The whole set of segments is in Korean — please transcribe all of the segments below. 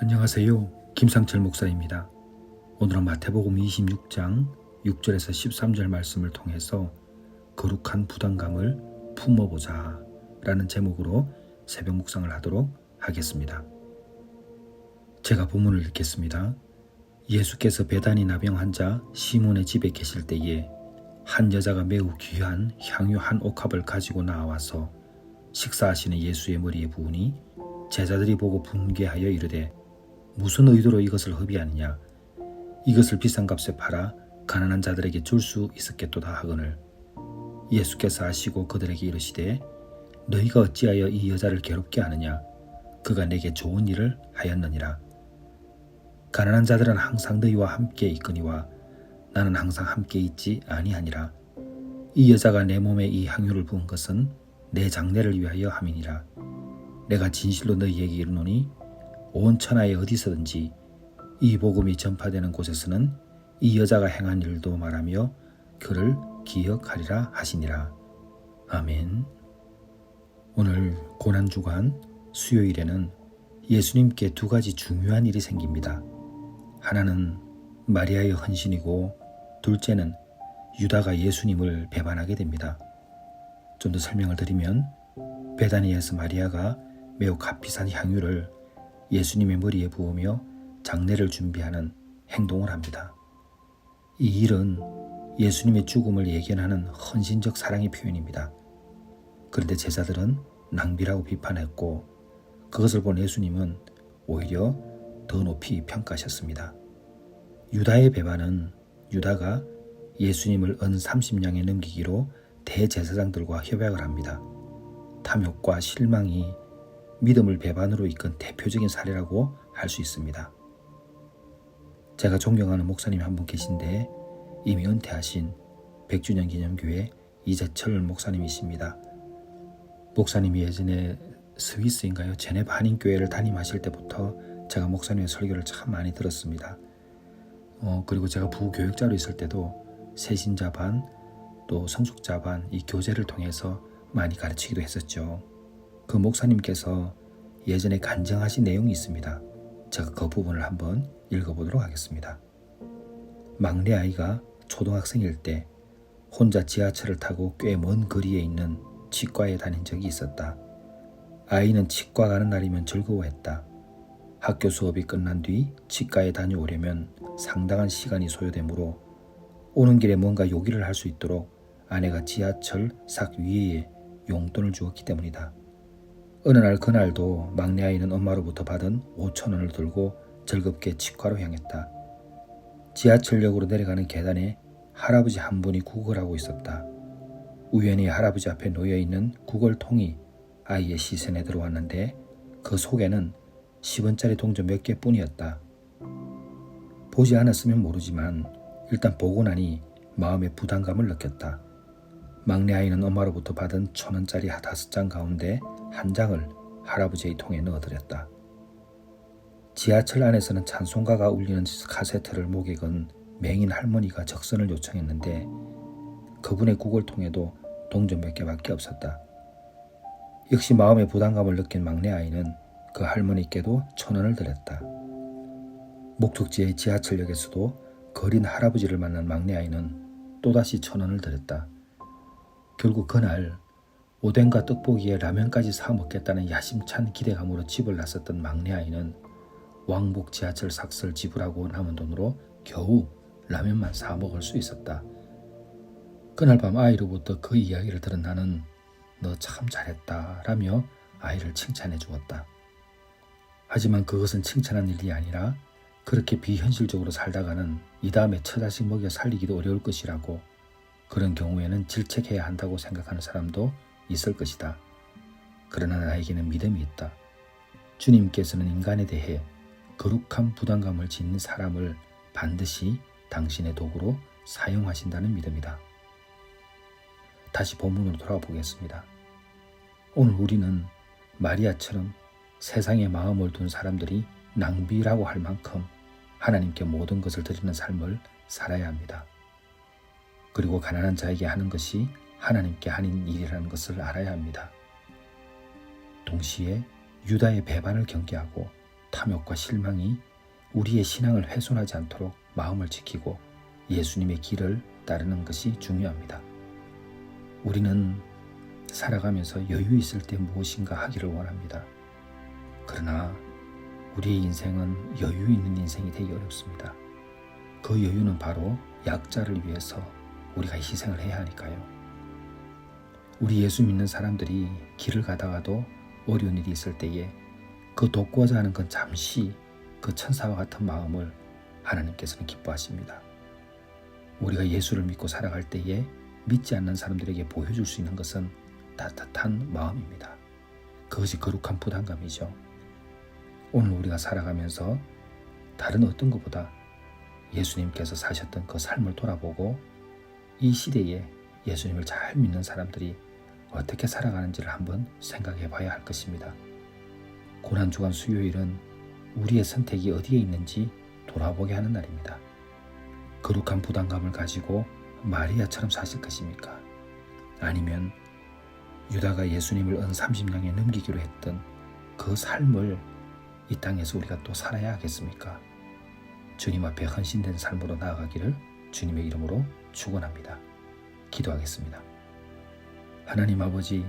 안녕하세요. 김상철 목사입니다. 오늘은 마태복음 26장 6절에서 13절 말씀을 통해서 거룩한 부담감을 품어보자 라는 제목으로 새벽 묵상을 하도록 하겠습니다. 제가 본문을 읽겠습니다. 예수께서 베다니 나병 환자 시몬의 집에 계실 때에 한 여자가 매우 귀한 향유 한 옥합을 가지고 나와서 식사하시는 예수의 머리에 부으니 제자들이 보고 분개하여 이르되 무슨 의도로 이것을 흡의하느냐? 이것을 비싼 값에 팔아 가난한 자들에게 줄 수 있었겠도다 하거늘 예수께서 아시고 그들에게 이르시되 너희가 어찌하여 이 여자를 괴롭게 하느냐? 그가 내게 좋은 일을 하였느니라. 가난한 자들은 항상 너희와 함께 있거니와 나는 항상 함께 있지 아니하니라. 이 여자가 내 몸에 이 향유를 부은 것은 내 장례를 위하여 함이니라. 내가 진실로 너희에게 이르노니 온 천하에 어디서든지 이 복음이 전파되는 곳에서는 이 여자가 행한 일도 말하며 그를 기억하리라 하시니라. 아멘. 오늘 고난주간 수요일에는 예수님께 두 가지 중요한 일이 생깁니다. 하나는 마리아의 헌신이고 둘째는 유다가 예수님을 배반하게 됩니다. 좀 더 설명을 드리면 베다니에서 마리아가 매우 값비싼 향유를 예수님의 머리에 부으며 장례를 준비하는 행동을 합니다. 이 일은 예수님의 죽음을 예견하는 헌신적 사랑의 표현입니다. 그런데 제자들은 낭비라고 비판했고 그것을 본 예수님은 오히려 더 높이 평가하셨습니다. 유다의 배반은 유다가 예수님을 은 30냥에 넘기기로 대제사장들과 협약을 합니다. 탐욕과 실망이 믿음을 배반으로 이끈 대표적인 사례라고 할 수 있습니다. 제가 존경하는 목사님이 한 분 계신데 이미 은퇴하신 백주년 기념교회 이재철 목사님이십니다. 목사님이 예전에 스위스인가요? 제네바 한인교회를 담임하실 때부터 제가 목사님의 설교를 참 많이 들었습니다. 그리고 제가 부교육자로 있을 때도 새신자 반 또 성숙자 반 이 교재를 통해서 많이 가르치기도 했었죠. 그 목사님께서 예전에 간증하신 내용이 있습니다. 제가 그 부분을 한번 읽어보도록 하겠습니다. 막내 아이가 초등학생일 때 혼자 지하철을 타고 꽤 먼 거리에 있는 치과에 다닌 적이 있었다. 아이는 치과 가는 날이면 즐거워했다. 학교 수업이 끝난 뒤 치과에 다녀오려면 상당한 시간이 소요되므로 오는 길에 뭔가 요기를 할 수 있도록 아내가 지하철 삭 위에 용돈을 주었기 때문이다. 어느 날 그날도 막내 아이는 엄마로부터 받은 5,000원을 들고 즐겁게 치과로 향했다. 지하철역으로 내려가는 계단에 할아버지 한 분이 구걸 하고 있었다. 우연히 할아버지 앞에 놓여있는 구걸통이 아이의 시선에 들어왔는데 그 속에는 10원짜리 동전 몇 개뿐이었다. 보지 않았으면 모르지만 일단 보고 나니 마음에 부담감을 느꼈다. 막내 아이는 엄마로부터 받은 1,000원짜리 5장 가운데 한 장을 할아버지의 통에 넣어드렸다. 지하철 안에서는 찬송가가 울리는 카세트를 목에 건 맹인 할머니가 적선을 요청했는데 그분의 구걸통에도 동전 몇 개밖에 없었다. 역시 마음의 부담감을 느낀 막내 아이는 그 할머니께도 1,000원을 드렸다. 목적지의 지하철역에서도 거린 할아버지를 만난 막내 아이는 또다시 1,000원을 드렸다. 결국 그날 오뎅과 떡볶이에 라면까지 사 먹겠다는 야심찬 기대감으로 집을 나섰던 막내 아이는 왕복 지하철 삭설 지불하고 남은 돈으로 겨우 라면만 사 먹을 수 있었다. 그날 밤 아이로부터 그 이야기를 들은 나는 너 참 잘했다 라며 아이를 칭찬해 주었다. 하지만 그것은 칭찬한 일이 아니라 그렇게 비현실적으로 살다가는 이 다음에 처자식 먹여 살리기도 어려울 것이라고 그런 경우에는 질책해야 한다고 생각하는 사람도 있을 것이다. 그러나 나에게는 믿음이 있다. 주님께서는 인간에 대해 거룩한 부담감을 짓는 사람을 반드시 당신의 도구로 사용하신다는 믿음이다. 다시 본문으로 돌아가 보겠습니다. 오늘 우리는 마리아처럼 세상에 마음을 둔 사람들이 낭비라고 할 만큼 하나님께 모든 것을 드리는 삶을 살아야 합니다. 그리고 가난한 자에게 하는 것이 하나님께 하는 일이라는 것을 알아야 합니다. 동시에 유다의 배반을 경계하고 탐욕과 실망이 우리의 신앙을 훼손하지 않도록 마음을 지키고 예수님의 길을 따르는 것이 중요합니다. 우리는 살아가면서 여유 있을 때 무엇인가 하기를 원합니다. 그러나 우리의 인생은 여유 있는 인생이 되기 어렵습니다. 그 여유는 바로 약자를 위해서 우리가 희생을 해야 하니까요. 우리 예수 믿는 사람들이 길을 가다가도 어려운 일이 있을 때에 그 돕고자 하는 건 잠시 그 천사와 같은 마음을 하나님께서는 기뻐하십니다. 우리가 예수를 믿고 살아갈 때에 믿지 않는 사람들에게 보여줄 수 있는 것은 따뜻한 마음입니다. 그것이 거룩한 부담감이죠. 오늘 우리가 살아가면서 다른 어떤 것보다 예수님께서 사셨던 그 삶을 돌아보고 이 시대에 예수님을 잘 믿는 사람들이 어떻게 살아가는지를 한번 생각해 봐야 할 것입니다. 고난주간 수요일은 우리의 선택이 어디에 있는지 돌아보게 하는 날입니다. 거룩한 부담감을 가지고 마리아처럼 사실 것입니까? 아니면 유다가 예수님을 은 30냥에 넘기기로 했던 그 삶을 이 땅에서 우리가 또 살아야 하겠습니까? 주님 앞에 헌신된 삶으로 나아가기를 주님의 이름으로 축원합니다. 기도하겠습니다. 하나님 아버지,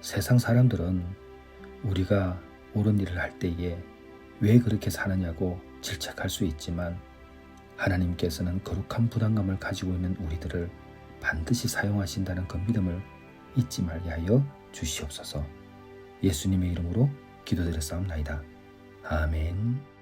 세상 사람들은 우리가 옳은 일을 할 때에 왜 그렇게 사느냐고 질책할 수 있지만 하나님께서는 거룩한 부담감을 가지고 있는 우리들을 반드시 사용하신다는 그 믿음을 잊지 말게 하여 주시옵소서. 예수님의 이름으로 기도드렸사옵나이다. 아멘.